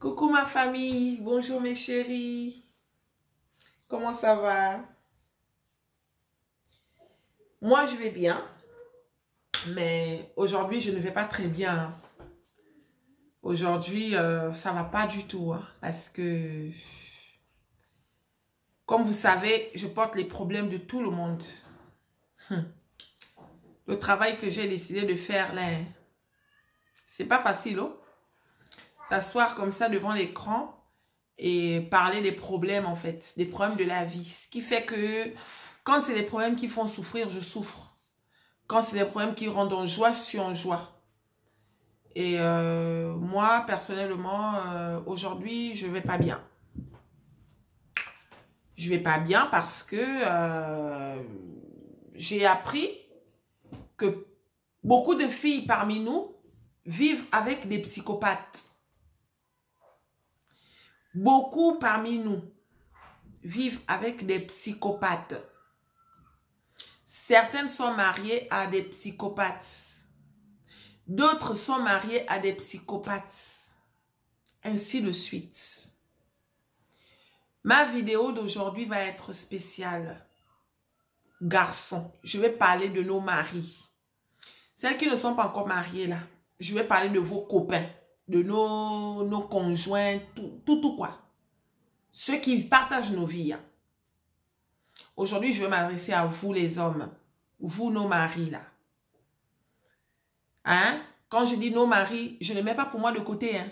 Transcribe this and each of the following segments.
Coucou ma famille, bonjour mes chéris, comment ça va? Moi je vais bien, mais aujourd'hui je ne vais pas très bien. Aujourd'hui ça va pas du tout, hein, parce que comme vous savez, je porte les problèmes de tout le monde. Hum. Le travail que j'ai décidé de faire là, hein, c'est pas facile, oh. S'asseoir comme ça devant l'écran et parler des problèmes en fait, des problèmes de la vie. Ce qui fait que quand c'est des problèmes qui font souffrir, je souffre. Quand c'est des problèmes qui rendent en joie, je suis en joie. Et moi, personnellement, aujourd'hui, je vais pas bien. Je vais pas bien parce que j'ai appris que beaucoup de filles parmi nous vivent avec des psychopathes. Beaucoup parmi nous vivent avec des psychopathes. Certaines sont mariées à des psychopathes. D'autres sont mariées à des psychopathes. Ainsi de suite. Ma vidéo d'aujourd'hui va être spéciale. Garçons, je vais parler de nos maris. Celles qui ne sont pas encore mariées là, je vais parler de vos copains, de nos conjoints, tout quoi. Ceux qui partagent nos vies. Hein. Aujourd'hui, je vais m'adresser à vous les hommes. Vous nos maris là. Hein? Quand je dis nos maris, je ne mets pas pour moi de côté. Hein.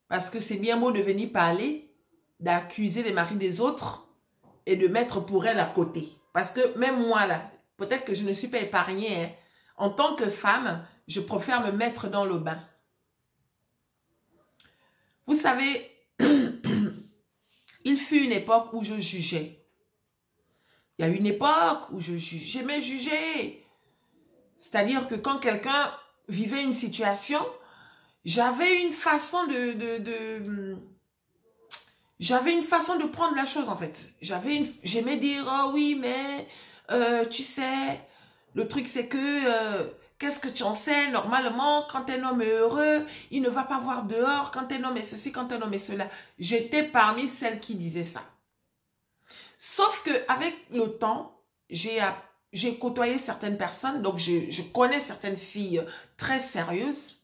Parce que c'est bien beau de venir parler, d'accuser les maris des autres et de mettre pour elle à côté. Parce que même moi là, peut-être que je ne suis pas épargnée. Hein. En tant que femme, je préfère me mettre dans le bain. Vous savez, il fut une époque où je jugeais. Il y a une époque où j'aimais juger. C'est-à-dire que quand quelqu'un vivait une situation, j'avais une façon j'avais une façon de prendre la chose en fait. J'aimais dire, oh oui, mais tu sais, le truc c'est que, qu'est-ce que tu en sais? Normalement, quand un homme est heureux, il ne va pas voir dehors. Quand un homme est ceci, quand un homme est cela. J'étais parmi celles qui disaient ça. Sauf que avec le temps, j'ai côtoyé certaines personnes, donc je connais certaines filles très sérieuses.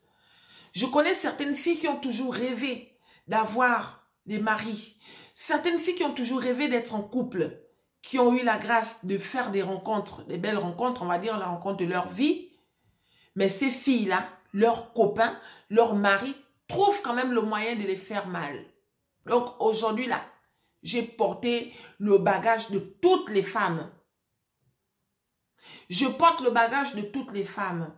Je connais certaines filles qui ont toujours rêvé d'avoir des maris. Certaines filles qui ont toujours rêvé d'être en couple, qui ont eu la grâce de faire des rencontres, des belles rencontres, on va dire la rencontre de leur vie. Mais ces filles-là, leurs copains, leurs maris, trouvent quand même le moyen de les faire mal. Donc aujourd'hui là, j'ai porté le bagage de toutes les femmes. Je porte le bagage de toutes les femmes.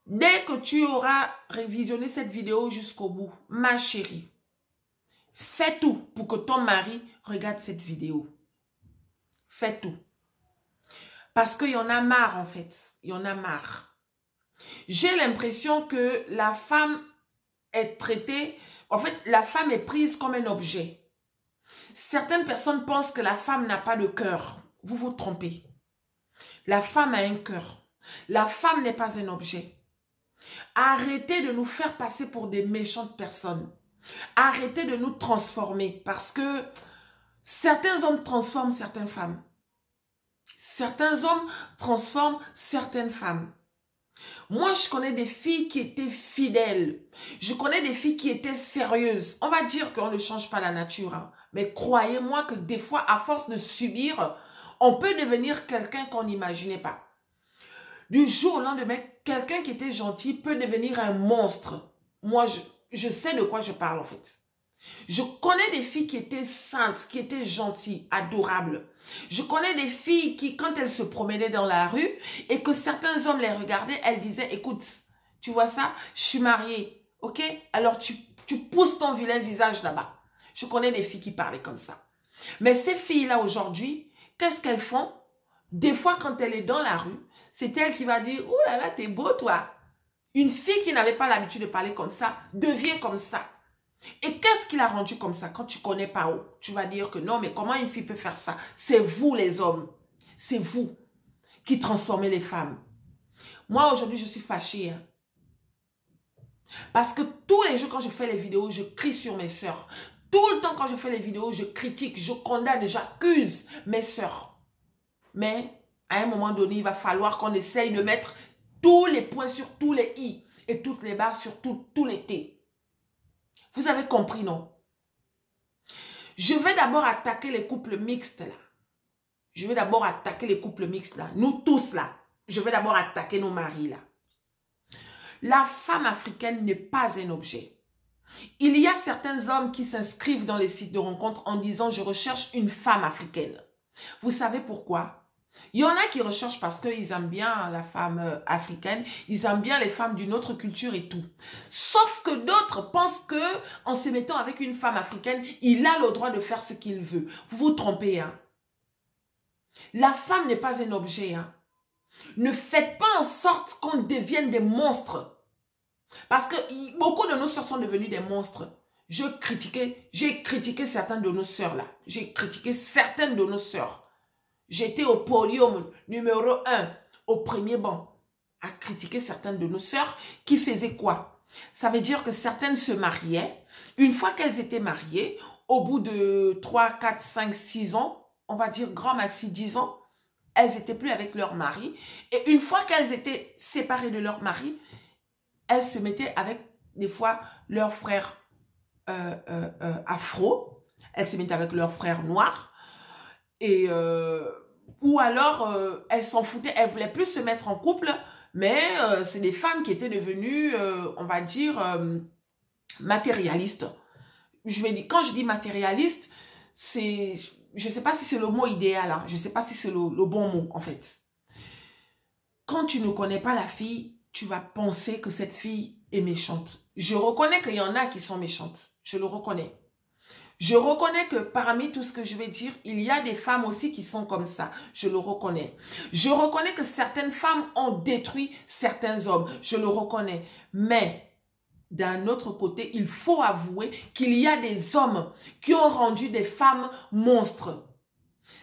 Dès que tu auras révisionné cette vidéo jusqu'au bout, ma chérie, fais tout pour que ton mari regarde cette vidéo. Fais tout. Parce qu'il y en a marre en fait. Il y en a marre. J'ai l'impression que la femme est traitée, en fait, la femme est prise comme un objet. Certaines personnes pensent que la femme n'a pas de cœur. Vous vous trompez. La femme a un cœur. La femme n'est pas un objet. Arrêtez de nous faire passer pour des méchantes personnes. Arrêtez de nous transformer parce que certains hommes transforment certaines femmes. Certains hommes transforment certaines femmes. Moi, je connais des filles qui étaient fidèles. Je connais des filles qui étaient sérieuses. On va dire qu'on ne change pas la nature. Hein. Mais croyez-moi que des fois, à force de subir, on peut devenir quelqu'un qu'on n'imaginait pas. Du jour au lendemain, quelqu'un qui était gentil peut devenir un monstre. Moi, je sais de quoi je parle en fait. Je connais des filles qui étaient saintes, qui étaient gentilles, adorables. Je connais des filles qui, quand elles se promenaient dans la rue et que certains hommes les regardaient, elles disaient, écoute, tu vois ça, je suis mariée, ok? Alors tu pousses ton vilain visage là-bas. Je connais des filles qui parlaient comme ça. Mais ces filles-là aujourd'hui, qu'est-ce qu'elles font? Des fois, quand elle est dans la rue, c'est elle qui va dire, oh là là, t'es beau toi. Une fille qui n'avait pas l'habitude de parler comme ça, devient comme ça. Et qu'est-ce qui l'a rendu comme ça? Quand tu connais pas où, tu vas dire que non, mais comment une fille peut faire ça? C'est vous les hommes. C'est vous qui transformez les femmes. Moi, aujourd'hui, je suis fâchée. Hein. Parce que tous les jours quand je fais les vidéos, je crie sur mes sœurs. Tout le temps quand je fais les vidéos, je critique, je condamne, j'accuse mes sœurs. Mais à un moment donné, il va falloir qu'on essaye de mettre tous les points sur tous les i et toutes les barres sur tous les t. Vous avez compris, non? Je vais d'abord attaquer les couples mixtes là. Je vais d'abord attaquer les couples mixtes là. Nous tous là. Je vais d'abord attaquer nos maris là. La femme africaine n'est pas un objet. Il y a certains hommes qui s'inscrivent dans les sites de rencontres en disant « Je recherche une femme africaine ». Vous savez pourquoi? Il y en a qui recherchent parce qu'ils aiment bien la femme africaine, ils aiment bien les femmes d'une autre culture et tout. Sauf que d'autres pensent que en se mettant avec une femme africaine, il a le droit de faire ce qu'il veut. Vous vous trompez, hein? La femme n'est pas un objet, hein? Ne faites pas en sorte qu'on devienne des monstres. Parce que beaucoup de nos sœurs sont devenues des monstres. J'ai critiqué certaines de nos sœurs là. J'ai critiqué certaines de nos sœurs. J'étais au podium numéro 1, au premier banc, à critiquer certaines de nos sœurs qui faisaient quoi? Ça veut dire que certaines se mariaient. Une fois qu'elles étaient mariées, au bout de 3, 4, 5, 6 ans, on va dire grand maxi 10 ans, elles n'étaient plus avec leur mari. Et une fois qu'elles étaient séparées de leur mari, elles se mettaient avec, des fois, leurs frères afro. Elles se mettaient avec leurs frères noirs. Et, ou alors, elles s'en foutaient. Elles ne voulaient plus se mettre en couple. Mais c'est des femmes qui étaient devenues, on va dire, matérialistes. Quand je dis matérialiste, c'est... Je ne sais pas si c'est le mot idéal. Hein. Je ne sais pas si c'est le bon mot, en fait. Quand tu ne connais pas la fille, tu vas penser que cette fille est méchante. Je reconnais qu'il y en a qui sont méchantes. Je le reconnais. Je reconnais que parmi tout ce que je vais dire, il y a des femmes aussi qui sont comme ça. Je le reconnais. Je reconnais que certaines femmes ont détruit certains hommes. Je le reconnais. Mais d'un autre côté, il faut avouer qu'il y a des hommes qui ont rendu des femmes monstres.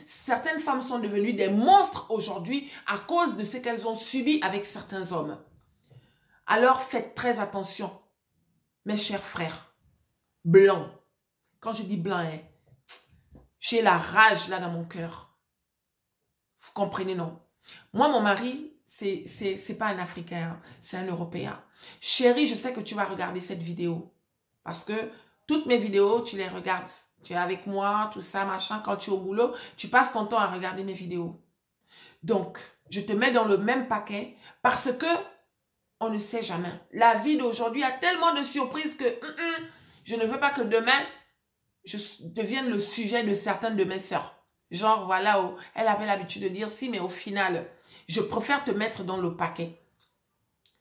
Certaines femmes sont devenues des monstres aujourd'hui à cause de ce qu'elles ont subi avec certains hommes. Alors faites très attention, mes chers frères, blancs. Quand je dis blanc, hein, j'ai la rage là dans mon cœur. Vous comprenez, non? Moi, mon mari, c'est pas un Africain, c'est un Européen. Chérie, je sais que tu vas regarder cette vidéo. Parce que toutes mes vidéos, tu les regardes. Tu es avec moi, tout ça, machin. Quand tu es au boulot, tu passes ton temps à regarder mes vidéos. Donc, je te mets dans le même paquet parce que on ne sait jamais. La vie d'aujourd'hui a tellement de surprises que je ne veux pas que demain, je devienne le sujet de certaines de mes sœurs. Genre, voilà, oh, elle avait l'habitude de dire si, mais au final, je préfère te mettre dans le paquet.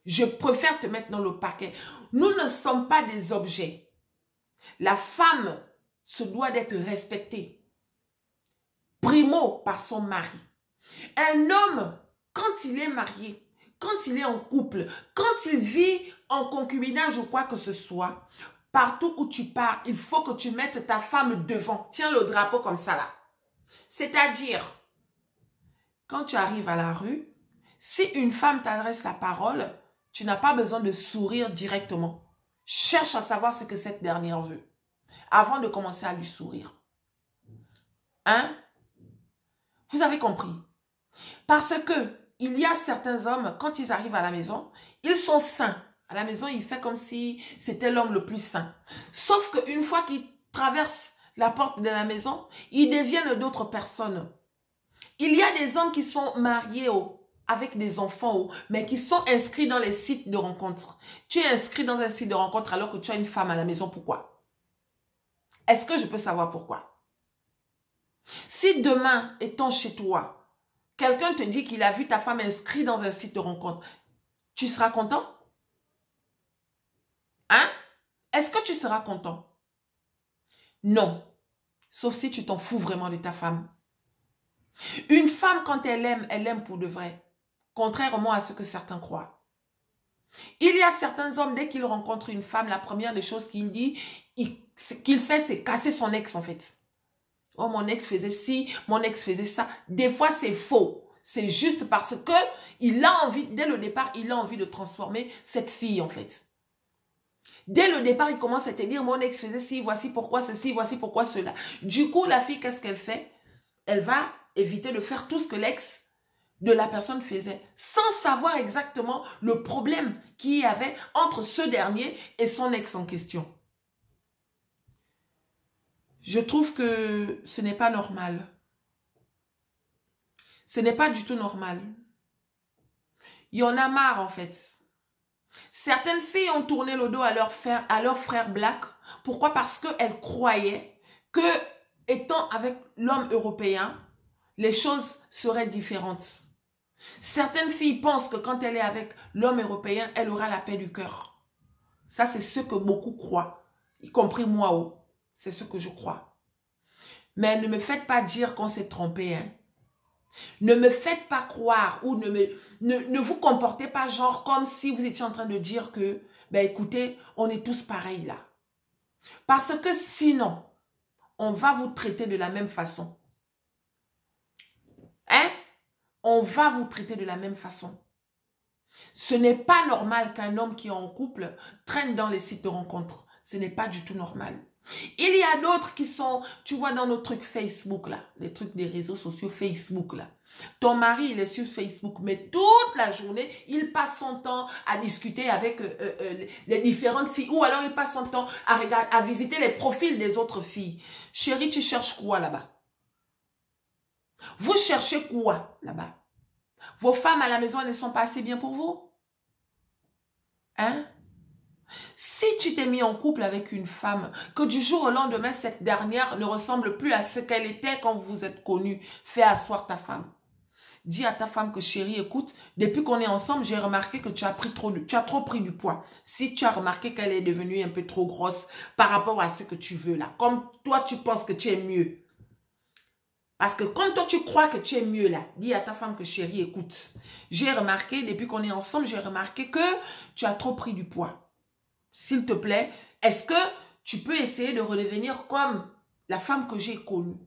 Je préfère te mettre dans le paquet. Nous ne sommes pas des objets. La femme se doit d'être respectée. Primo par son mari. Un homme, quand il est marié, quand il est en couple, quand il vit en concubinage ou quoi que ce soit, partout où tu pars, il faut que tu mettes ta femme devant. Tiens le drapeau comme ça là. C'est-à-dire, quand tu arrives à la rue, si une femme t'adresse la parole, tu n'as pas besoin de sourire directement. Cherche à savoir ce que cette dernière veut avant de commencer à lui sourire. Hein? Vous avez compris? Parce que il y a certains hommes, quand ils arrivent à la maison, ils sont sains. À la maison, il fait comme si c'était l'homme le plus sain. Sauf qu'une fois qu'ils traversent la porte de la maison, ils deviennent d'autres personnes. Il y a des hommes qui sont mariés avec des enfants, mais qui sont inscrits dans les sites de rencontres. Tu es inscrit dans un site de rencontre alors que tu as une femme à la maison. Pourquoi? Est-ce que je peux savoir pourquoi? Si demain, étant chez toi, quelqu'un te dit qu'il a vu ta femme inscrite dans un site de rencontre, tu seras content? Hein? Est-ce que tu seras content? Non. Sauf si tu t'en fous vraiment de ta femme. Une femme, quand elle aime pour de vrai. Contrairement à ce que certains croient. Il y a certains hommes, dès qu'ils rencontrent une femme, la première des choses qu'il dit, qu'il fait, c'est casser son ex en fait. Oh, mon ex faisait ci, mon ex faisait ça. Des fois, c'est faux. C'est juste parce que il a envie, dès le départ, il a envie de transformer cette fille en fait. Dès le départ, il commence à te dire, mon ex faisait ci, voici pourquoi ceci, voici pourquoi cela. Du coup, la fille, qu'est-ce qu'elle fait? Elle va éviter de faire tout ce que l'ex de la personne faisait, sans savoir exactement le problème qu'il y avait entre ce dernier et son ex en question. Je trouve que ce n'est pas normal. Ce n'est pas du tout normal. Il y en a marre en fait. Certaines filles ont tourné le dos à leur frère black. Pourquoi? Parce qu'elles croyaient que, étant avec l'homme européen, les choses seraient différentes. Certaines filles pensent que quand elle est avec l'homme européen, elle aura la paix du cœur. Ça, c'est ce que beaucoup croient, y compris moi. Oh. C'est ce que je crois. Mais ne me faites pas dire qu'on s'est trompé. Hein. Ne me faites pas croire ou ne vous comportez pas genre comme si vous étiez en train de dire que, ben écoutez, on est tous pareils là. Parce que sinon, on va vous traiter de la même façon. Hein? On va vous traiter de la même façon. Ce n'est pas normal qu'un homme qui est en couple traîne dans les sites de rencontres. Ce n'est pas du tout normal. Il y a d'autres qui sont, tu vois, dans nos trucs Facebook là, les trucs des réseaux sociaux Facebook là. Ton mari, il est sur Facebook, mais toute la journée, il passe son temps à discuter avec les différentes filles. Ou alors, il passe son temps à visiter les profils des autres filles. Chérie, tu cherches quoi là-bas? Vous cherchez quoi là-bas? Vos femmes à la maison, elles ne sont pas assez bien pour vous? Hein? Si tu t'es mis en couple avec une femme, que du jour au lendemain, cette dernière ne ressemble plus à ce qu'elle était quand vous vous êtes connus, fais asseoir ta femme. Dis à ta femme que chérie, écoute, depuis qu'on est ensemble, j'ai remarqué que tu as trop pris du poids. Si tu as remarqué qu'elle est devenue un peu trop grosse par rapport à ce que tu veux là, comme toi tu penses que tu es mieux. Parce que quand toi tu crois que tu es mieux là, dis à ta femme que chérie, écoute, j'ai remarqué, depuis qu'on est ensemble, j'ai remarqué que tu as trop pris du poids. S'il te plaît, est-ce que tu peux essayer de redevenir comme la femme que j'ai connue?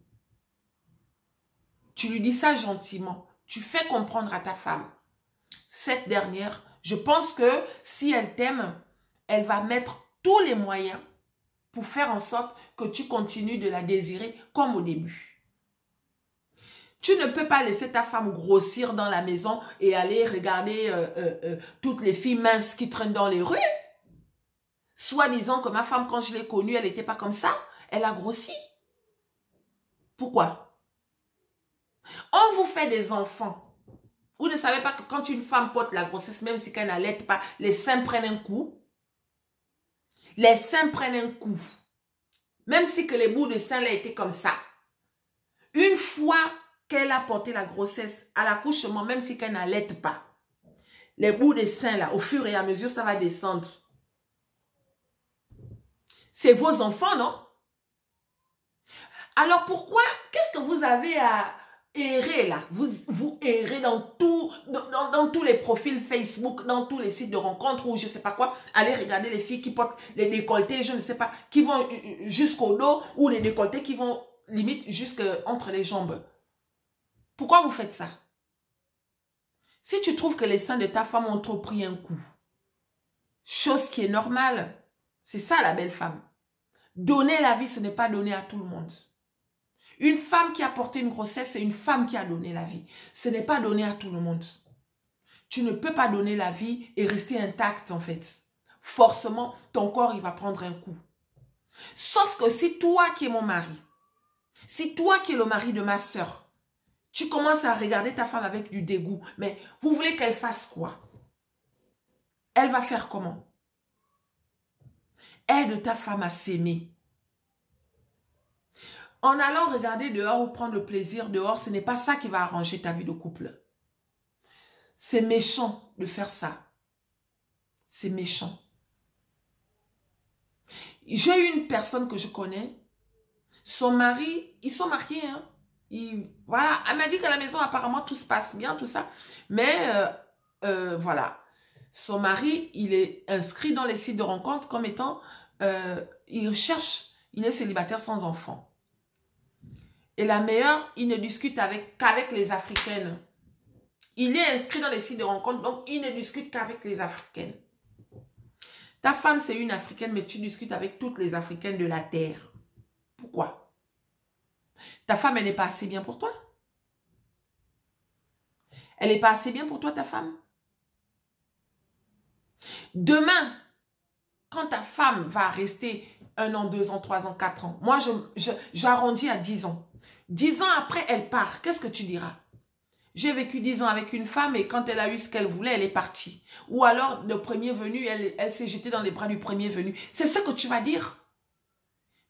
Tu lui dis ça gentiment. Tu fais comprendre à ta femme. Cette dernière, je pense que si elle t'aime, elle va mettre tous les moyens pour faire en sorte que tu continues de la désirer comme au début. Tu ne peux pas laisser ta femme grossir dans la maison et aller regarder toutes les filles minces qui traînent dans les rues. Soit disant que ma femme, quand je l'ai connue, elle n'était pas comme ça. Elle a grossi. Pourquoi? On vous fait des enfants. Vous ne savez pas que quand une femme porte la grossesse, même si elle n'allait pas, les seins prennent un coup. Les seins prennent un coup. Même si que les bouts de seins là étaient comme ça. Une fois qu'elle a porté la grossesse à l'accouchement, même si qu'elle n'allait pas, les bouts de seins là, au fur et à mesure, ça va descendre. C'est vos enfants, non? Alors pourquoi, qu'est-ce que vous avez à errer là? Vous errez dans tous les profils Facebook, dans tous les sites de rencontres ou je ne sais pas quoi. Allez regarder les filles qui portent les décolletés, je ne sais pas, qui vont jusqu'au dos ou les décolletés qui vont limite jusqu'entre les jambes. Pourquoi vous faites ça? Si tu trouves que les seins de ta femme ont trop pris un coup, chose qui est normale, c'est ça la belle femme. Donner la vie, ce n'est pas donner à tout le monde. Une femme qui a porté une grossesse, c'est une femme qui a donné la vie. Ce n'est pas donné à tout le monde. Tu ne peux pas donner la vie et rester intacte en fait. Forcément, ton corps, il va prendre un coup. Sauf que si toi qui es mon mari, si toi qui es le mari de ma soeur, tu commences à regarder ta femme avec du dégoût, mais vous voulez qu'elle fasse quoi? Elle va faire comment? Aide ta femme à s'aimer. En allant regarder dehors ou prendre le plaisir dehors, ce n'est pas ça qui va arranger ta vie de couple. C'est méchant de faire ça. C'est méchant. J'ai une personne que je connais, son mari, ils sont mariés, hein. Voilà, elle m'a dit qu'à la maison, apparemment, tout se passe bien, tout ça. Mais, voilà. Son mari, il est inscrit dans les sites de rencontres comme étant, il cherche, il est célibataire sans enfant. Et la meilleure, il ne discute qu'avec les Africaines. Il est inscrit dans les sites de rencontres, donc il ne discute qu'avec les Africaines. Ta femme, c'est une Africaine, mais tu discutes avec toutes les Africaines de la terre. Pourquoi? Ta femme, elle n'est pas assez bien pour toi? Elle n'est pas assez bien pour toi, ta femme? Demain, quand ta femme va rester 1 an, 2 ans, 3 ans, 4 ans, moi, j'arrondis à 10 ans. 10 ans après, elle part. Qu'est-ce que tu diras? J'ai vécu 10 ans avec une femme et quand elle a eu ce qu'elle voulait, elle est partie. Ou alors, le premier venu, elle s'est jetée dans les bras du premier venu. C'est ce que tu vas dire.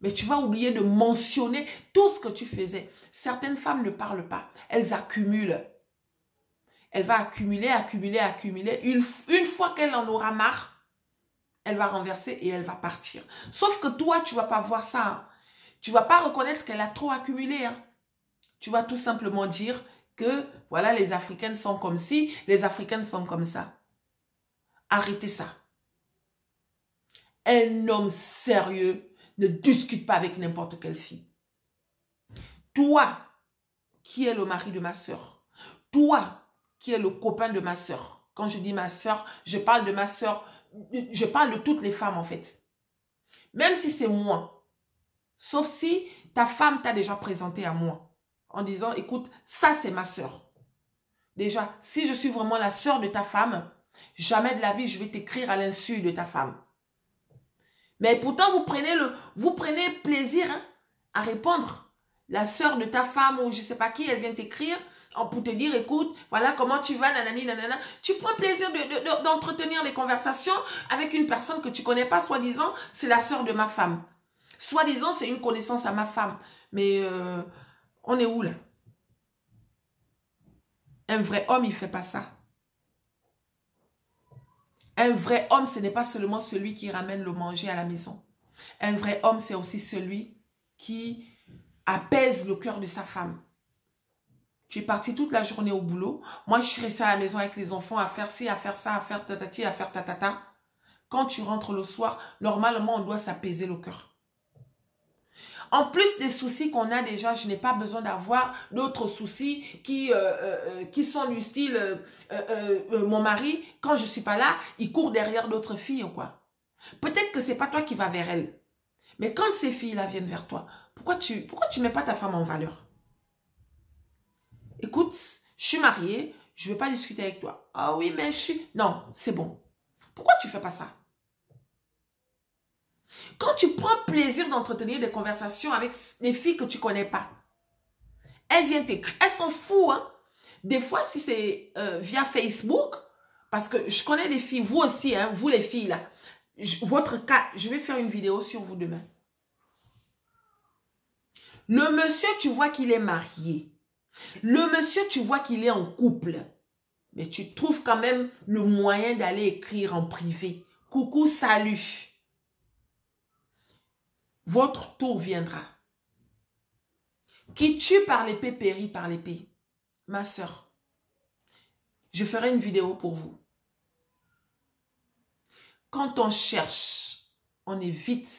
Mais tu vas oublier de mentionner tout ce que tu faisais. Certaines femmes ne parlent pas. Elles accumulent. Elle va accumuler, accumuler, accumuler. Une fois qu'elle en aura marre, elle va renverser et elle va partir. Sauf que toi, tu ne vas pas voir ça. Hein. Tu ne vas pas reconnaître qu'elle a trop accumulé. Hein. Tu vas tout simplement dire que, voilà, les Africaines sont comme ci, les Africaines sont comme ça. Arrêtez ça. Un homme sérieux ne discute pas avec n'importe quelle fille. Toi, qui es le mari de ma soeur, toi, qui est le copain de ma soeur. Quand je dis ma soeur, je parle de ma soeur, je parle de toutes les femmes en fait. Même si c'est moi. Sauf si ta femme t'a déjà présenté à moi. En disant, écoute, ça c'est ma soeur. Déjà, si je suis vraiment la soeur de ta femme, jamais de la vie je vais t'écrire à l'insu de ta femme. Mais pourtant, vous prenez plaisir hein, à répondre. La soeur de ta femme ou je ne sais pas qui, elle vient t'écrire pour te dire, écoute, voilà comment tu vas, nanani, nanana. Tu prends plaisir d'entretenir des conversations avec une personne que tu ne connais pas, soi-disant, c'est la soeur de ma femme. Soi-disant, c'est une connaissance à ma femme. Mais on est où là? Un vrai homme, il ne fait pas ça. Un vrai homme, ce n'est pas seulement celui qui ramène le manger à la maison. Un vrai homme, c'est aussi celui qui apaise le cœur de sa femme. Tu es parti toute la journée au boulot. Moi, je suis restée à la maison avec les enfants à faire ci, à faire ça, à faire tatati, à faire tatata. Quand tu rentres le soir, normalement, on doit s'apaiser le cœur. En plus des soucis qu'on a déjà, je n'ai pas besoin d'avoir d'autres soucis qui sont du style mon mari, quand je ne suis pas là, il court derrière d'autres filles ou quoi. Peut-être que ce n'est pas toi qui vas vers elle. Mais quand ces filles-là viennent vers toi, pourquoi tu mets pas ta femme en valeur? Écoute, je suis mariée, je ne veux pas discuter avec toi. Ah oui, mais je suis... Non, c'est bon. Pourquoi tu ne fais pas ça? Quand tu prends plaisir d'entretenir des conversations avec des filles que tu ne connais pas, elles viennent t'écrire. Elles s'en foutent. Hein? Des fois, si c'est via Facebook, parce que je connais des filles, vous aussi, hein, vous les filles là, votre cas, je vais faire une vidéo sur vous demain. Le monsieur, tu vois qu'il est marié. Le monsieur, tu vois qu'il est en couple. Mais tu trouves quand même le moyen d'aller écrire en privé. Coucou, salut. Votre tour viendra. Qui tue par l'épée périt par l'épée. Ma soeur, je ferai une vidéo pour vous. Quand on cherche, on évite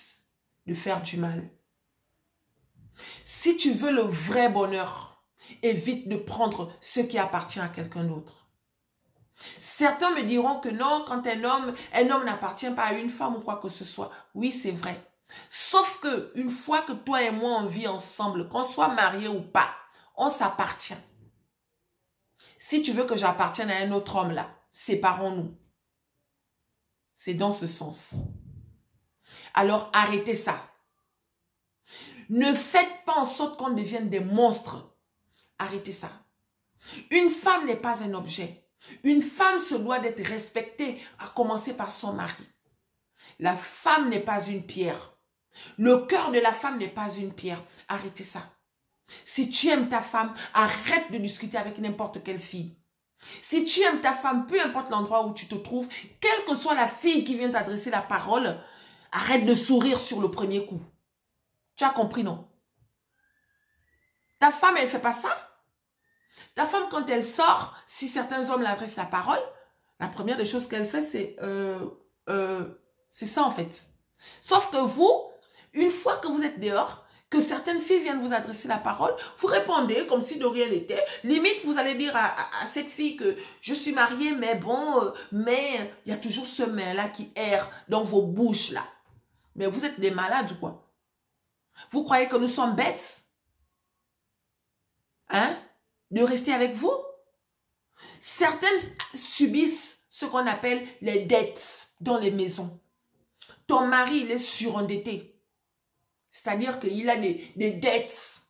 de faire du mal. Si tu veux le vrai bonheur, évite de prendre ce qui appartient à quelqu'un d'autre. Certains me diront que non, quand un homme n'appartient pas à une femme ou quoi que ce soit. Oui, c'est vrai. Sauf que une fois que toi et moi on vit ensemble, qu'on soit mariés ou pas, on s'appartient. Si tu veux que j'appartienne à un autre homme là, séparons-nous. C'est dans ce sens. Alors arrêtez ça. Ne faites pas en sorte qu'on devienne des monstres. Arrêtez ça. Une femme n'est pas un objet. Une femme se doit d'être respectée, à commencer par son mari. La femme n'est pas une pierre. Le cœur de la femme n'est pas une pierre. Arrêtez ça. Si tu aimes ta femme, arrête de discuter avec n'importe quelle fille. Si tu aimes ta femme, peu importe l'endroit où tu te trouves, quelle que soit la fille qui vient t'adresser la parole, arrête de sourire sur le premier coup. Tu as compris, non? Ta femme, elle ne fait pas ça. Ta femme, quand elle sort, si certains hommes l'adressent la parole, la première des choses qu'elle fait, c'est ça en fait. Sauf que vous, une fois que vous êtes dehors, que certaines filles viennent vous adresser la parole, vous répondez comme si de rien n'était. Limite, vous allez dire à cette fille que je suis mariée, mais bon, mais il y a toujours ce mais-là qui erre dans vos bouches là. Mais vous êtes des malades ou quoi? Vous croyez que nous sommes bêtes? Hein? De rester avec vous? Certaines subissent ce qu'on appelle les dettes dans les maisons. Ton mari, il est surendetté. C'est-à-dire qu'il a des dettes.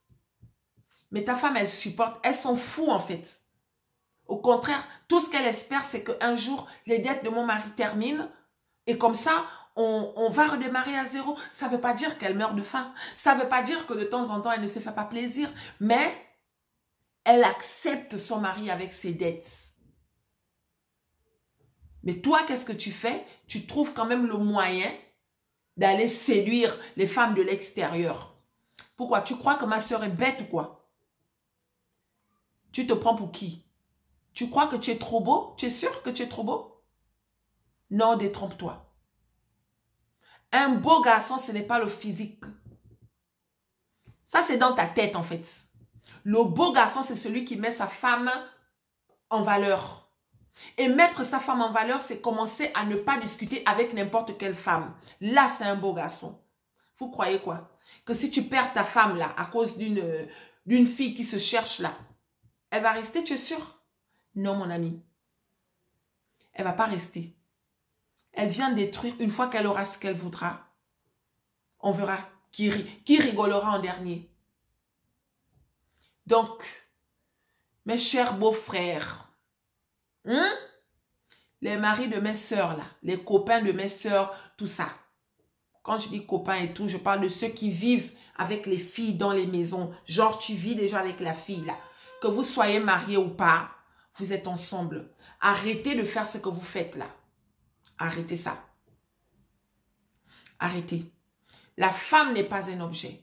Mais ta femme, elle supporte. Elle s'en fout en fait. Au contraire, tout ce qu'elle espère, c'est qu'un jour, les dettes de mon mari terminent. Et comme ça, on va redémarrer à zéro. Ça ne veut pas dire qu'elle meurt de faim. Ça ne veut pas dire que de temps en temps, elle ne se fait pas plaisir. Mais elle accepte son mari avec ses dettes. Mais toi, qu'est-ce que tu fais? Tu trouves quand même le moyen d'aller séduire les femmes de l'extérieur. Pourquoi? Tu crois que ma soeur est bête ou quoi? Tu te prends pour qui? Tu crois que tu es trop beau? Tu es sûr que tu es trop beau? Non, détrompe-toi. Un beau garçon, ce n'est pas le physique. Ça, c'est dans ta tête, en fait. Le beau garçon, c'est celui qui met sa femme en valeur. Et mettre sa femme en valeur, c'est commencer à ne pas discuter avec n'importe quelle femme. Là, c'est un beau garçon. Vous croyez quoi? Que si tu perds ta femme là, à cause d'une fille qui se cherche là, elle va rester, tu es sûr? Non, mon ami. Elle ne va pas rester. Elle vient détruire une fois qu'elle aura ce qu'elle voudra. On verra qui rigolera en dernier. Donc, mes chers beaux-frères, les maris de mes sœurs, là, les copains de mes sœurs, tout ça. Quand je dis copains et tout, je parle de ceux qui vivent avec les filles dans les maisons. Genre, tu vis déjà avec la fille, là. Que vous soyez mariés ou pas, vous êtes ensemble. Arrêtez de faire ce que vous faites, là. Arrêtez ça. Arrêtez. La femme n'est pas un objet.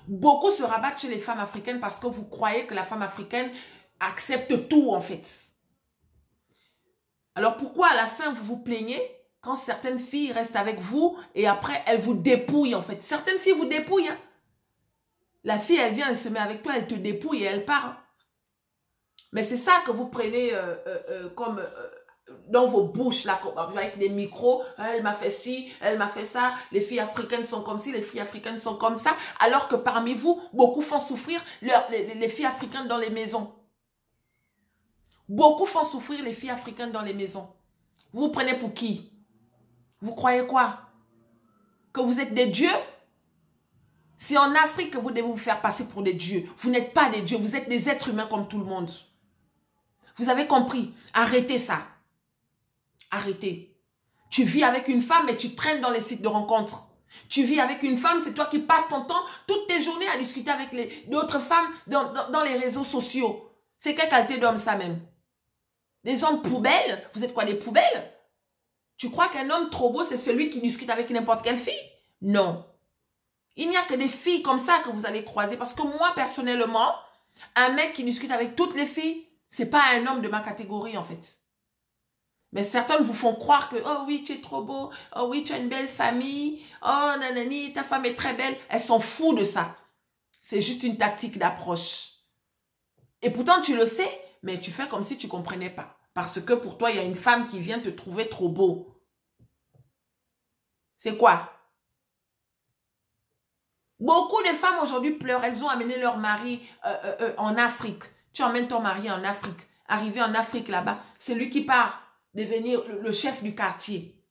Beaucoup se rabattent chez les femmes africaines parce que vous croyez que la femme africaine accepte tout, en fait. Alors, pourquoi à la fin, vous vous plaignez quand certaines filles restent avec vous et après, elles vous dépouillent, en fait. Certaines filles vous dépouillent, hein. La fille, elle vient, elle se met avec toi, elle te dépouille et elle part. Mais c'est ça que vous prenez comme dans vos bouches, là, avec des micros. Elle m'a fait ci, elle m'a fait ça. Les filles africaines sont comme ci, les filles africaines sont comme ça. Alors que parmi vous, beaucoup font souffrir les filles africaines dans les maisons. Beaucoup font souffrir les filles africaines dans les maisons. Vous vous prenez pour qui? Vous croyez quoi? Que vous êtes des dieux? C'est en Afrique que vous devez vous faire passer pour des dieux. Vous n'êtes pas des dieux, vous êtes des êtres humains comme tout le monde. Vous avez compris? Arrêtez ça. Arrêtez. Tu vis avec une femme et tu traînes dans les sites de rencontres. Tu vis avec une femme, c'est toi qui passes ton temps, toutes tes journées à discuter avec d'autres femmes dans les réseaux sociaux. C'est quelle qualité d'homme ça même? Des hommes poubelles? Vous êtes quoi, des poubelles? Tu crois qu'un homme trop beau, c'est celui qui discute avec n'importe quelle fille? Non. Il n'y a que des filles comme ça que vous allez croiser. Parce que moi, personnellement, un mec qui discute avec toutes les filles, c'est pas un homme de ma catégorie, en fait. Mais certains vous font croire que, oh oui, tu es trop beau. Oh oui, tu as une belle famille. Oh, nanani, ta femme est très belle. Elles s'en foutent de ça. C'est juste une tactique d'approche. Et pourtant, tu le sais, mais tu fais comme si tu ne comprenais pas. Parce que pour toi, il y a une femme qui vient te trouver trop beau. C'est quoi? Beaucoup de femmes aujourd'hui pleurent. Elles ont amené leur mari en Afrique. Tu emmènes ton mari en Afrique. Arrivé en Afrique là-bas, c'est lui qui part devenir le chef du quartier.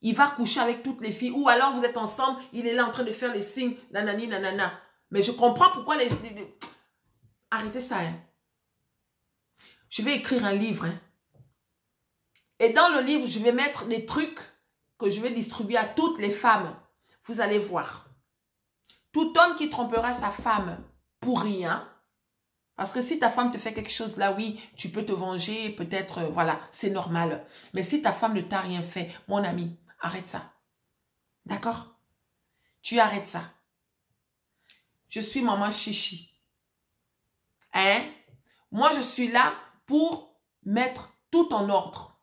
Il va coucher avec toutes les filles. Ou alors vous êtes ensemble, il est là en train de faire les signes. Nanani, nanana. Mais je comprends pourquoi Arrêtez ça. Hein. Je vais écrire un livre. Hein. Et dans le livre, je vais mettre des trucs que je vais distribuer à toutes les femmes. Vous allez voir. Tout homme qui trompera sa femme pour rien, parce que si ta femme te fait quelque chose là, oui, tu peux te venger, peut-être, voilà, c'est normal. Mais si ta femme ne t'a rien fait, mon ami, arrête ça. D'accord? Tu arrêtes ça. Je suis maman Chichi. Hein? Moi, je suis là pour mettre tout en ordre.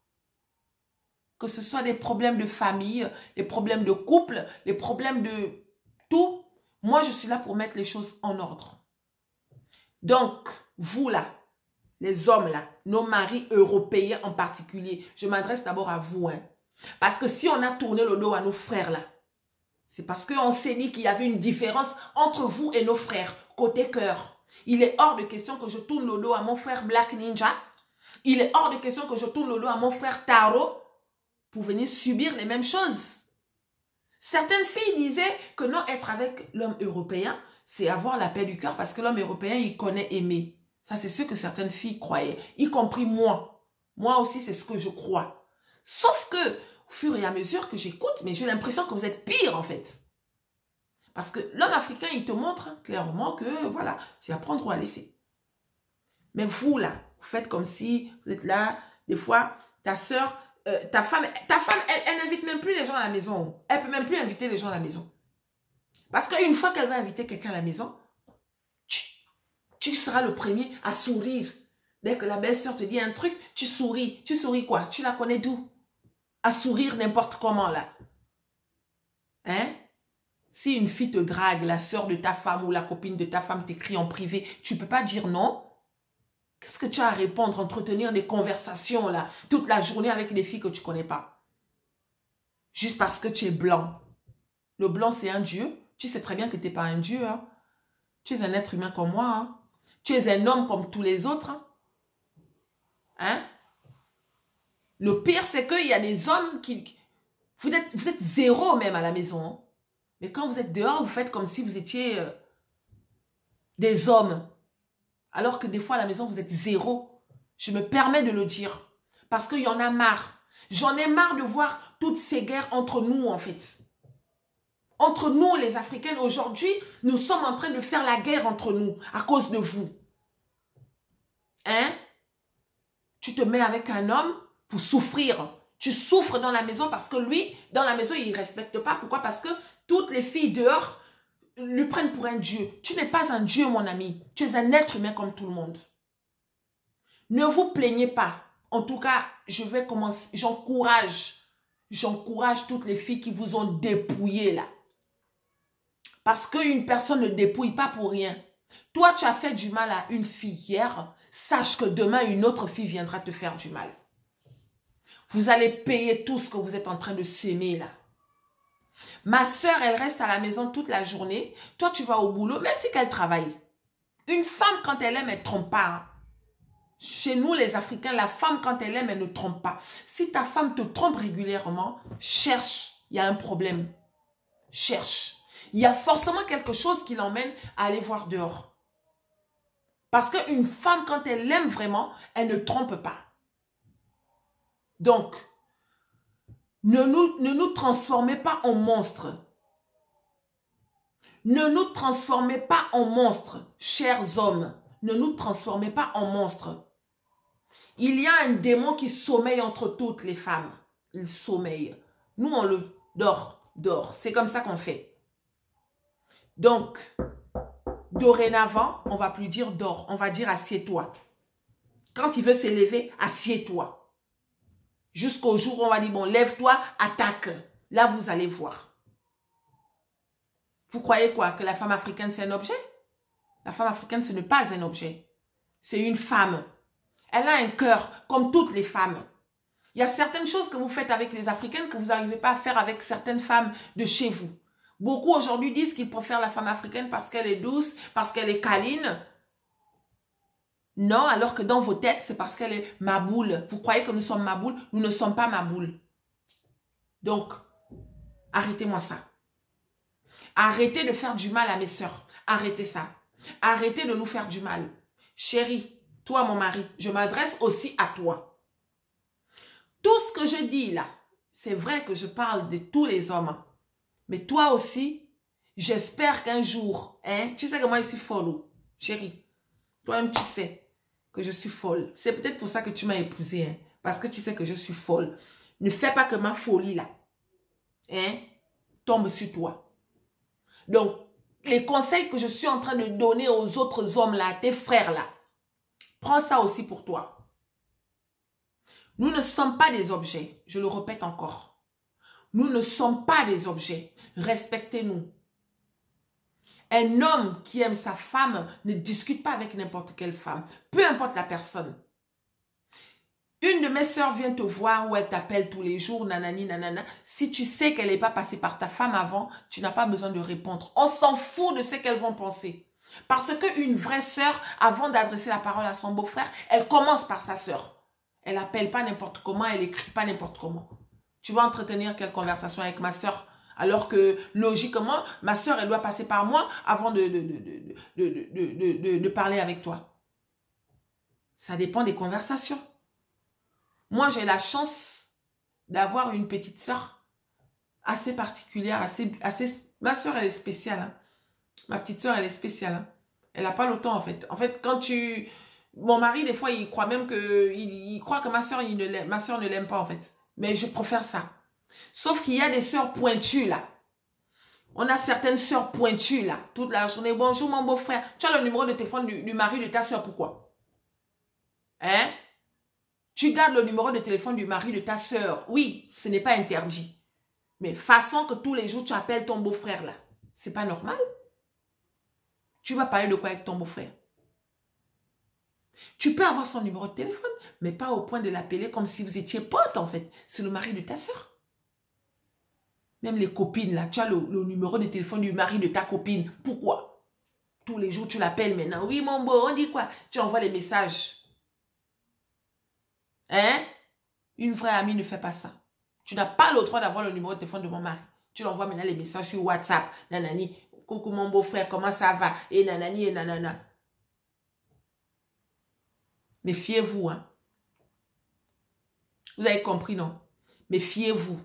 Que ce soit des problèmes de famille, des problèmes de couple, des problèmes de Tout, moi, je suis là pour mettre les choses en ordre. Donc, vous là, les hommes là, nos maris européens en particulier, je m'adresse d'abord à vous. Hein, parce que si on a tourné le dos à nos frères là, c'est parce qu'on s'est dit qu'il y avait une différence entre vous et nos frères, côté cœur. Il est hors de question que je tourne le dos à mon frère Black Ninja. Il est hors de question que je tourne le dos à mon frère Taro pour venir subir les mêmes choses. Certaines filles disaient que non, être avec l'homme européen, c'est avoir la paix du cœur parce que l'homme européen, il connaît aimer. Ça, c'est ce que certaines filles croyaient, y compris moi. Moi aussi, c'est ce que je crois. Sauf que, au fur et à mesure que j'écoute, mais j'ai l'impression que vous êtes pire, en fait. Parce que l'homme africain, il te montre hein, clairement que, voilà, c'est à prendre ou à laisser. Mais vous, là, vous faites comme si vous êtes là, des fois, ta soeur, ta femme, elle n'invite même plus les gens à la maison. Elle peut même plus inviter les gens à la maison. Parce qu'une fois qu'elle va inviter quelqu'un à la maison, tu seras le premier à sourire. Dès que la belle-sœur te dit un truc, tu souris. Tu souris quoi? Tu la connais d'où? À sourire n'importe comment, là. Hein? Si une fille te drague, la sœur de ta femme ou la copine de ta femme t'écrit en privé, tu ne peux pas dire non? Qu'est-ce que tu as à répondre, entretenir des conversations, là, toute la journée avec des filles que tu ne connais pas? Juste parce que tu es blanc. Le blanc, c'est un dieu. Tu sais très bien que tu n'es pas un dieu, hein? Tu es un être humain comme moi, hein? Tu es un homme comme tous les autres, hein? Hein? Le pire, c'est qu'il y a des hommes qui... Vous êtes zéro même à la maison, hein? Mais quand vous êtes dehors, vous faites comme si vous étiez des hommes. Alors que des fois, à la maison, vous êtes zéro. Je me permets de le dire. Parce qu'il y en a marre. J'en ai marre de voir toutes ces guerres entre nous, en fait. Entre nous, les Africains, aujourd'hui, nous sommes en train de faire la guerre entre nous à cause de vous. Hein? Tu te mets avec un homme pour souffrir. Tu souffres dans la maison parce que lui, dans la maison, il ne respecte pas. Pourquoi? Parce que toutes les filles dehors le prennent pour un dieu. Tu n'es pas un dieu, mon ami. Tu es un être humain comme tout le monde. Ne vous plaignez pas. En tout cas, je vais commencer. J'encourage toutes les filles qui vous ont dépouillé là. Parce qu'une personne ne dépouille pas pour rien. Toi, tu as fait du mal à une fille hier. Sache que demain, une autre fille viendra te faire du mal. Vous allez payer tout ce que vous êtes en train de s'aimer là. Ma soeur, elle reste à la maison toute la journée. Toi, tu vas au boulot, même si qu'elle travaille. Une femme, quand elle aime, elle ne trompe pas. Hein. Chez nous, les Africains, la femme, quand elle aime, elle ne trompe pas. Si ta femme te trompe régulièrement, cherche. Il y a un problème. Cherche. Il y a forcément quelque chose qui l'emmène à aller voir dehors. Parce qu'une femme, quand elle aime vraiment, elle ne trompe pas. Donc, ne nous transformez pas en monstres. Ne nous transformez pas en monstres, chers hommes. Ne nous transformez pas en monstres. Il y a un démon qui sommeille entre toutes les femmes. Il sommeille. Nous, on le dort. C'est comme ça qu'on fait. Donc, dorénavant, on ne va plus dire dors. On va dire assieds-toi. Quand il veut s'élever, assieds-toi. Jusqu'au jour où on va dire, bon, lève-toi, attaque. Là, vous allez voir. Vous croyez quoi? Que la femme africaine, c'est un objet? La femme africaine, ce n'est pas un objet. C'est une femme. Elle a un cœur, comme toutes les femmes. Il y a certaines choses que vous faites avec les Africaines que vous n'arrivez pas à faire avec certaines femmes de chez vous. Beaucoup aujourd'hui disent qu'ils préfèrent la femme africaine parce qu'elle est douce, parce qu'elle est câline. Non, alors que dans vos têtes, c'est parce qu'elle est maboule. Vous croyez que nous sommes maboule? Nous ne sommes pas maboule. Donc, arrêtez-moi ça. Arrêtez de faire du mal à mes sœurs. Arrêtez ça. Arrêtez de nous faire du mal. Chérie, toi mon mari, je m'adresse aussi à toi. Tout ce que je dis là, c'est vrai que je parle de tous les hommes. Mais toi aussi, j'espère qu'un jour, hein, tu sais que moi je suis folle, chérie. Toi-même tu sais que je suis folle. C'est peut-être pour ça que tu m'as épousée, hein, parce que tu sais que je suis folle. Ne fais pas que ma folie là, hein, tombe sur toi. Donc, les conseils que je suis en train de donner aux autres hommes là, à tes frères là, prends ça aussi pour toi. Nous ne sommes pas des objets, je le répète encore. Nous ne sommes pas des objets. Respectez-nous. Un homme qui aime sa femme ne discute pas avec n'importe quelle femme, peu importe la personne. Une de mes sœurs vient te voir ou elle t'appelle tous les jours, nanani, nanana. Si tu sais qu'elle n'est pas passée par ta femme avant, tu n'as pas besoin de répondre. On s'en fout de ce qu'elles vont penser. Parce qu'une vraie sœur, avant d'adresser la parole à son beau-frère, elle commence par sa sœur. Elle n'appelle pas n'importe comment, elle n'écrit pas n'importe comment. Tu vas entretenir quelle conversation avec ma sœur? Alors que, logiquement, ma sœur, elle doit passer par moi avant de parler avec toi. Ça dépend des conversations. Moi, j'ai la chance d'avoir une petite sœur assez particulière, ma sœur, elle est spéciale. Hein. Ma petite sœur, elle est spéciale. Hein. Elle n'a pas le temps, en fait. En fait, quand tu... Mon mari, des fois, il croit même que... Il croit que ma sœur ne l'aime pas, en fait. Mais je préfère ça. Sauf qu'il y a des sœurs pointues, là. On a certaines sœurs pointues, là. Toute la journée. Bonjour, mon beau-frère. Tu as le numéro de téléphone du mari de ta sœur, pourquoi? Hein? Tu gardes le numéro de téléphone du mari de ta sœur. Oui, ce n'est pas interdit. Mais façon que tous les jours, tu appelles ton beau-frère, là. C'est pas normal. Tu vas parler de quoi avec ton beau-frère? Tu peux avoir son numéro de téléphone, mais pas au point de l'appeler comme si vous étiez potes, en fait. C'est le mari de ta sœur. Même les copines, là, tu as le numéro de téléphone du mari de ta copine. Pourquoi? Tous les jours, tu l'appelles maintenant. Oui, mon beau, on dit quoi? Tu envoies les messages. Hein? Une vraie amie ne fait pas ça. Tu n'as pas le droit d'avoir le numéro de téléphone de mon mari. Tu l'envoies maintenant les messages sur WhatsApp. Nanani, coucou mon beau-frère, comment ça va? Et nanani et nanana. Méfiez-vous, hein. Vous avez compris, non? Méfiez-vous.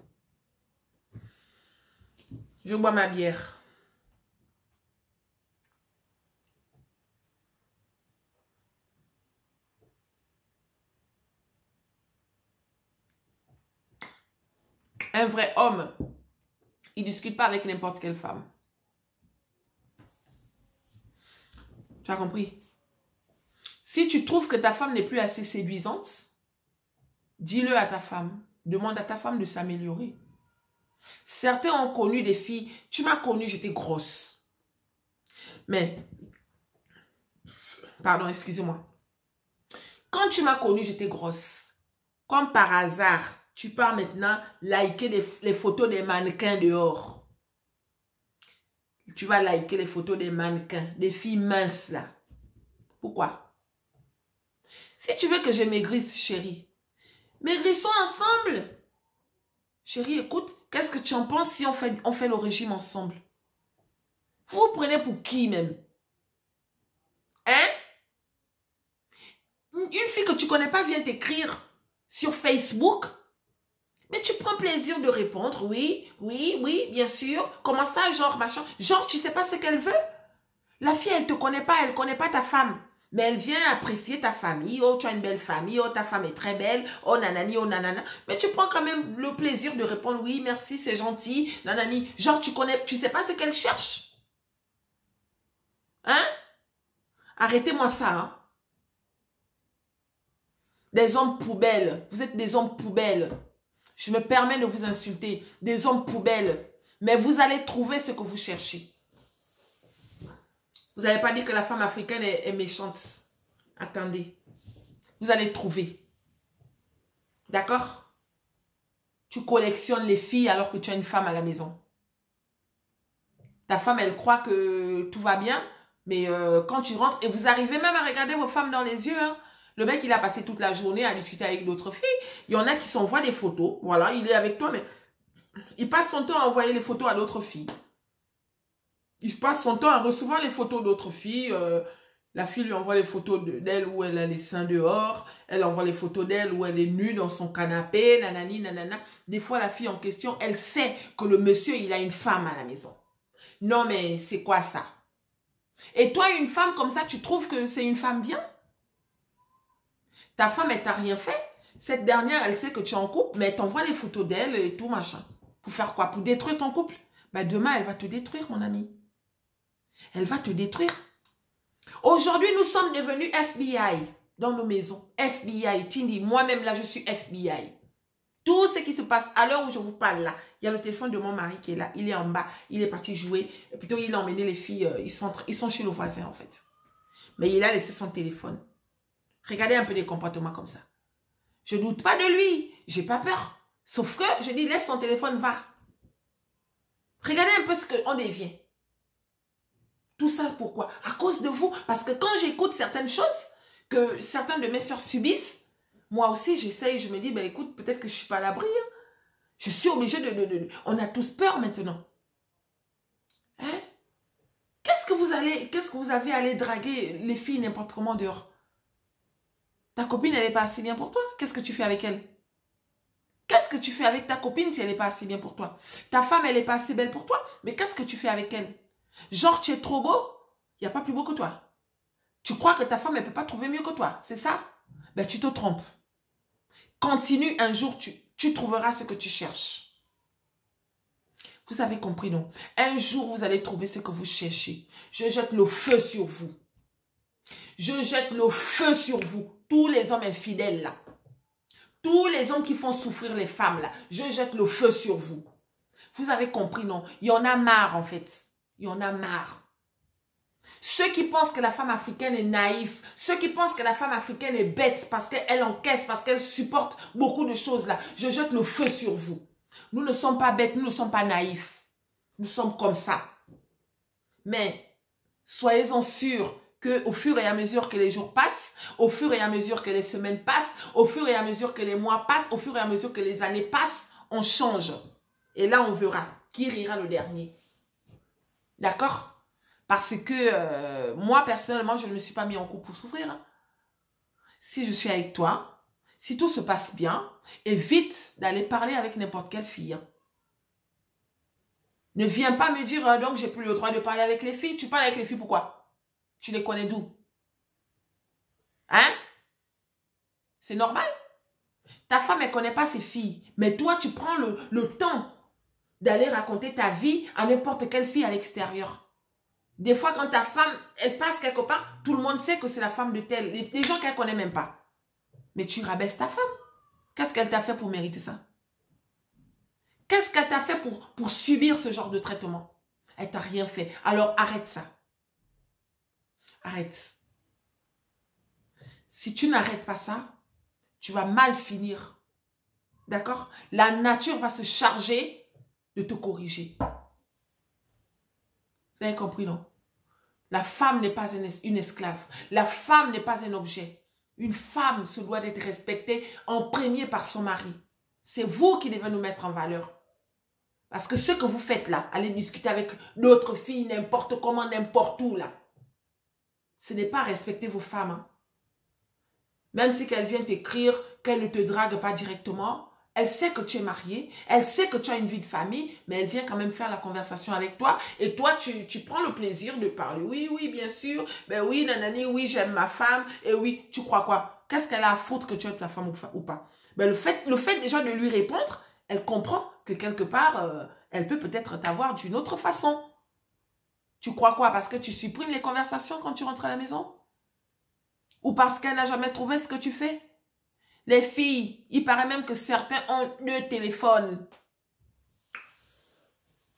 Je bois ma bière. Un vrai homme, il ne discute pas avec n'importe quelle femme. Tu as compris? Si tu trouves que ta femme n'est plus assez séduisante, dis-le à ta femme. Demande à ta femme de s'améliorer. Certains ont connu des filles. Tu m'as connue, j'étais grosse. Mais, pardon, excusez-moi. Quand tu m'as connue, j'étais grosse. Comme par hasard, tu pars maintenant liker les photos des mannequins dehors. Tu vas liker les photos des mannequins, des filles minces là. Pourquoi? Si tu veux que je maigrisse, chérie, maigrissons ensemble. Chérie, écoute, qu'est-ce que tu en penses si on fait le régime ensemble? Vous vous prenez pour qui même? Hein? Une fille que tu ne connais pas vient t'écrire sur Facebook. Mais tu prends plaisir de répondre. Oui, oui, oui, bien sûr. Comment ça, genre, machin? Genre, tu ne sais pas ce qu'elle veut? La fille, elle ne te connaît pas, elle ne connaît pas ta femme. Mais elle vient apprécier ta famille. Oh, tu as une belle famille. Oh, ta femme est très belle. Oh, nanani, oh, nanana. Mais tu prends quand même le plaisir de répondre. Oui, merci, c'est gentil. Nanani. Genre, tu sais pas ce qu'elle cherche. Hein? Arrêtez-moi ça, hein? Des hommes poubelles. Vous êtes des hommes poubelles. Je me permets de vous insulter. Des hommes poubelles. Mais vous allez trouver ce que vous cherchez. Vous n'avez pas dit que la femme africaine est méchante. Attendez. Vous allez trouver. D'accord? Tu collectionnes les filles alors que tu as une femme à la maison. Ta femme, elle croit que tout va bien. Mais quand tu rentres, et vous arrivez même à regarder vos femmes dans les yeux. Hein. Le mec, il a passé toute la journée à discuter avec d'autres filles. Il y en a qui s'envoient des photos. Voilà, il est avec toi, mais il passe son temps à envoyer les photos à d'autres filles. Il passe son temps à recevoir les photos d'autres filles. La fille lui envoie les photos d'elle où elle a les seins dehors. Elle envoie les photos d'elle où elle est nue dans son canapé. Nanani, nanana. Des fois, la fille en question, elle sait que le monsieur, il a une femme à la maison. Non, mais c'est quoi ça? Et toi, une femme comme ça, tu trouves que c'est une femme bien? Ta femme, elle t'a rien fait. Cette dernière, elle sait que tu es en couple, mais elle t'envoie les photos d'elle et tout, machin. Pour faire quoi? Pour détruire ton couple? Ben, demain, elle va te détruire, mon ami. Elle va te détruire. Aujourd'hui, nous sommes devenus FBI dans nos maisons. FBI, Tindi, moi-même là, je suis FBI. Tout ce qui se passe à l'heure où je vous parle là, il y a le téléphone de mon mari qui est là. Il est en bas. Il est parti jouer. Plutôt, il a emmené les filles. Ils sont chez le voisin en fait. Mais il a laissé son téléphone. Regardez un peu des comportements comme ça. Je ne doute pas de lui. J'ai pas peur. Sauf que je dis, laisse ton téléphone, va. Regardez un peu ce qu'on devient. Tout ça, pourquoi? À cause de vous. Parce que quand j'écoute certaines choses que certaines de mes soeurs subissent, moi aussi, j'essaye, je me dis, ben écoute, peut-être que je ne suis pas à l'abri. Hein. Je suis obligée de... On a tous peur maintenant. Hein? Qu'est-ce que vous avez à aller draguer les filles n'importe comment dehors? Ta copine, elle n'est pas assez bien pour toi? Qu'est-ce que tu fais avec elle? Qu'est-ce que tu fais avec ta copine si elle n'est pas assez bien pour toi? Ta femme, elle n'est pas assez belle pour toi? Mais qu'est-ce que tu fais avec elle? Genre, tu es trop beau? Il n'y a pas plus beau que toi. Tu crois que ta femme, elle ne peut pas trouver mieux que toi? C'est ça? Ben, tu te trompes. Continue, un jour, tu trouveras ce que tu cherches. Vous avez compris, non? Un jour, vous allez trouver ce que vous cherchez. Je jette le feu sur vous. Je jette le feu sur vous. Tous les hommes infidèles, là. Tous les hommes qui font souffrir les femmes, là. Je jette le feu sur vous. Vous avez compris, non? Il y en a marre, en fait. Il y en a marre. Ceux qui pensent que la femme africaine est naïve, ceux qui pensent que la femme africaine est bête parce qu'elle encaisse, parce qu'elle supporte beaucoup de choses là, je jette le feu sur vous. Nous ne sommes pas bêtes, nous ne sommes pas naïfs. Nous sommes comme ça. Mais soyez-en sûrs qu'au fur et à mesure que les jours passent, au fur et à mesure que les semaines passent, au fur et à mesure que les mois passent, au fur et à mesure que les années passent, on change. Et là, on verra qui rira le dernier. D'accord ? Parce que moi, personnellement, je ne me suis pas mis en couple pour souffrir. Hein. Si je suis avec toi, si tout se passe bien, évite d'aller parler avec n'importe quelle fille. Hein. Ne viens pas me dire, donc j'ai plus le droit de parler avec les filles. Tu parles avec les filles, pourquoi? Tu les connais d'où? Hein? C'est normal? Ta femme, elle ne connaît pas ses filles. Mais toi, tu prends le temps d'aller raconter ta vie à n'importe quelle fille à l'extérieur. Des fois, quand ta femme, elle passe quelque part, tout le monde sait que c'est la femme de telle. Les gens qu'elle ne connaît même pas. Mais tu rabaisses ta femme. Qu'est-ce qu'elle t'a fait pour mériter ça? Qu'est-ce qu'elle t'a fait pour subir ce genre de traitement? Elle t'a rien fait. Alors, arrête ça. Arrête. Si tu n'arrêtes pas ça, tu vas mal finir. D'accord? La nature va se charger de te corriger. Vous avez compris, non? La femme n'est pas une esclave. La femme n'est pas un objet. Une femme se doit d'être respectée en premier par son mari. C'est vous qui devez nous mettre en valeur. Parce que ce que vous faites là, aller discuter avec d'autres filles, n'importe comment, n'importe où là, ce n'est pas respecter vos femmes. Hein. Même si qu'elle vient t'écrire, qu'elle ne te drague pas directement, elle sait que tu es marié, elle sait que tu as une vie de famille, mais elle vient quand même faire la conversation avec toi. Et toi, tu prends le plaisir de parler. Oui, oui, bien sûr. Ben oui, nanani, oui, j'aime ma femme. Et oui, tu crois quoi? Qu'est-ce qu'elle a à foutre que tu aimes ta femme ou pas? Ben le fait déjà de lui répondre, elle comprend que quelque part, elle peut peut-être t'avoir d'une autre façon. Tu crois quoi? Parce que tu supprimes les conversations quand tu rentres à la maison? Ou parce qu'elle n'a jamais trouvé ce que tu fais? Les filles, il paraît même que certains ont 2 téléphones.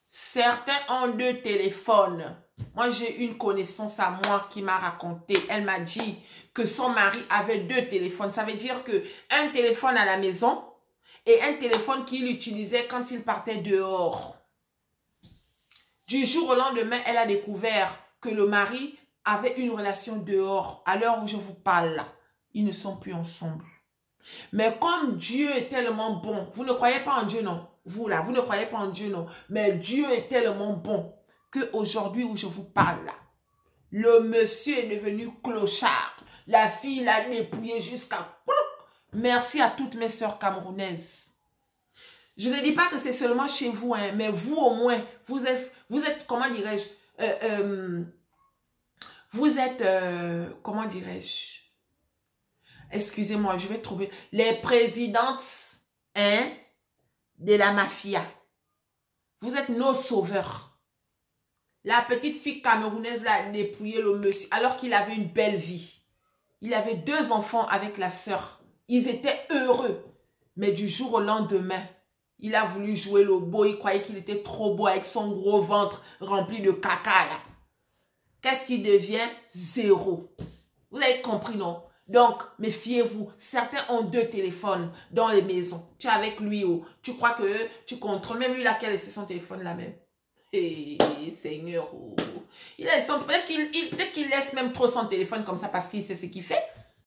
Certains ont 2 téléphones. Moi, j'ai une connaissance à moi qui m'a raconté. Elle m'a dit que son mari avait 2 téléphones. Ça veut dire que un téléphone à la maison et un téléphone qu'il utilisait quand il partait dehors. Du jour au lendemain, elle a découvert que le mari avait une relation dehors. À l'heure où je vous parle, ils ne sont plus ensemble. Mais comme Dieu est tellement bon, vous ne croyez pas en Dieu, non? Vous là, vous ne croyez pas en Dieu, non? Mais Dieu est tellement bon qu'aujourd'hui où je vous parle là, le monsieur est devenu clochard. La fille l'a dépouillé jusqu'à... Merci à toutes mes sœurs camerounaises. Je ne dis pas que c'est seulement chez vous, hein, mais vous au moins, vous êtes comment dirais-je, vous êtes, comment dirais-je, excusez-moi, je vais trouver les présidentes hein, de la mafia. Vous êtes nos sauveurs. La petite fille camerounaise là a dépouillé le monsieur alors qu'il avait une belle vie. Il avait 2 enfants avec la sœur. Ils étaient heureux. Mais du jour au lendemain, il a voulu jouer le beau. Il croyait qu'il était trop beau avec son gros ventre rempli de caca là. Qu'est-ce qu'il devient? Zéro. Vous avez compris, non? Donc, méfiez-vous. Certains ont 2 téléphones dans les maisons. Tu es avec lui, oh. Tu crois que tu contrôles. Même lui, là, qui a laissé son téléphone là même. Hé, Seigneur. Oh. Il a laissé son... Peut-être qu'il laisse même trop son téléphone comme ça parce qu'il sait ce qu'il fait.